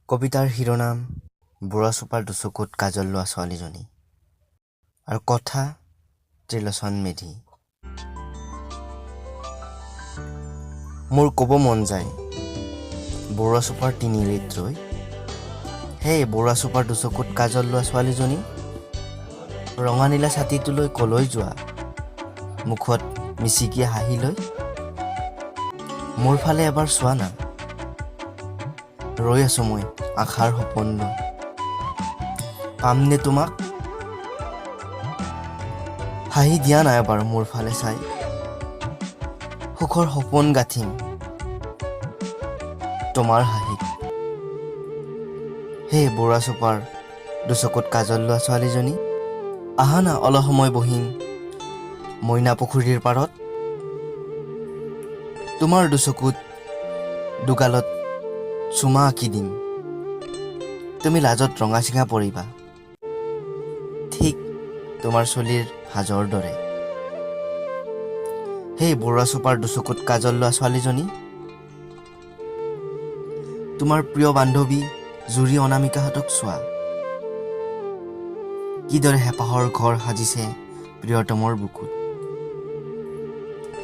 কবিতাৰ শিৰোনাম বুঢ়া চোপাৰ দুচকুত কাজল লোৱা ছোৱালীজনী আৰু কথা ত্ৰিলোচন মেধি। মোৰ ক'ব মন যায় বুঢ়া চোপাৰ তিনিলিত ৰৈ, হে বুঢ়া চোপাৰ দুচকুত কাজল লোৱা ছোৱালীজনী, ৰঙা নীলা ছাতিটোলৈ কলৈ যোৱা, মুখত মিচিকিয়া হাঁহি লৈ, মোৰ ফালে এবাৰ চোৱা না, ৰৈ আছো মই আশাৰ সপোন লৈ, পামনে তোমাক, হাঁহি দিয়া নাই এবাৰ মোৰ ফালে চাই, সুখৰ সপোন গাঁঠিম তোমাৰ হাঁহিত। হে বুঢ়া চোপাৰ দুচকুত কাজল লোৱা ছোৱালীজনী, আহা না অলপ সময় বহিম মইনা পুখুৰীৰ পাৰত, তোমাৰ দুচকুত দুগালত চুমা আঁকি দিম, তুমি লাজত ৰঙা চিঙা পৰিবা, ঠিক তোমাৰ চলিৰ ভাজৰ দৰে। সেই বুঢ়া চোপাৰ দুচকুত কাজল লোৱা ছোৱালীজনী, তোমাৰ প্ৰিয় বান্ধৱী জুৰি অনামিকাহঁতক চোৱা, কিদৰে হেঁপাহৰ ঘৰ সাজিছে প্ৰিয়তমৰ বুকুত।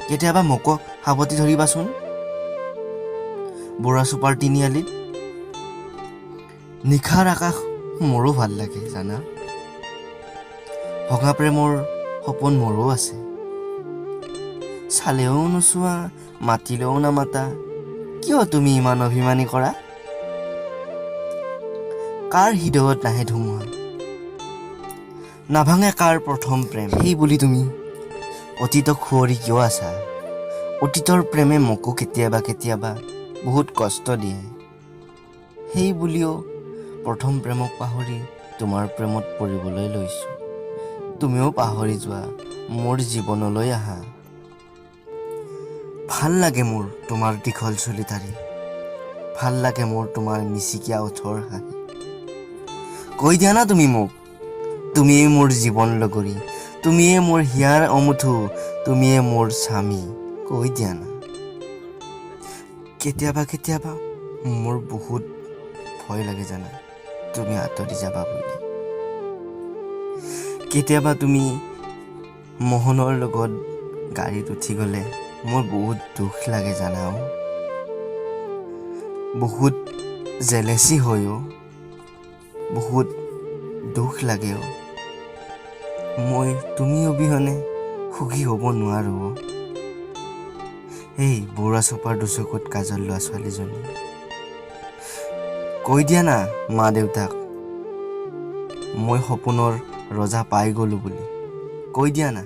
কেতিয়াবা মোকো সাৱটি ধৰিবাচোন বুঢ়া চোপাৰ তিনিআলিত, নিশাৰ আকাশ মোৰো ভাল লাগে জানা, ভঙা প্ৰেমৰ সপোন মোৰো আছে, চালেও নোচোৱা মাতিলেও নামাতা, কিয় তুমি ইমান অভিমানী কৰা, কাৰ হৃদয়ত নাহে ধুমুহা, নাভাঙে কাৰ প্ৰথম প্ৰেম, সেই বুলি তুমি অতীতক সুঁৱৰি কিয় আছা, অতীতৰ প্ৰেমে মোকো কেতিয়াবা কেতিয়াবা বহুত কষ্ট দিয়ে, সেই বুলিও প্ৰথম প্ৰেমক পাহৰি তোমাৰ প্ৰেমত পৰিবলৈ লৈছোঁ, তুমিও পাহৰি যোৱা মোৰ জীৱনলৈ আহা, ভাল লাগে মোৰ তোমাৰ দীঘল চুলি ঠাৰি, ভাল লাগে মোৰ তোমাৰ মিচিকিয়া ওঠৰ হাঁহি, কৈ দিয়া না তুমি মোক, তুমিয়ে মোৰ জীৱন লগৰী, তুমিয়ে মোৰ হিয়াৰ অমুঠু, তুমিয়ে মোৰ স্বামী, কৈ দিয়া না। কেতিয়াবা কেতিয়াবা মোৰ বহুত ভয় লাগে জানা, তুমি আঁতৰি যাবা বুলি, কেতিয়াবা তুমি মোহনৰ লগত গাড়ীত উঠি গ'লে মোৰ বহুত দুখ লাগে জানাও, বহুত জেলেচি হয়ো, বহুত দুখ লাগেও, মই তুমি অবিহনে সুখী হ'ব নোৱাৰোঁ। এই বুঢ়া চোপাৰ দুচকুত কাজল লোৱা ছোৱালীজনী, কৈ দিয়া না মা দেউতাক মই সপোনৰ ৰজা পাই গ'লো বুলি, কৈ দিয়া না।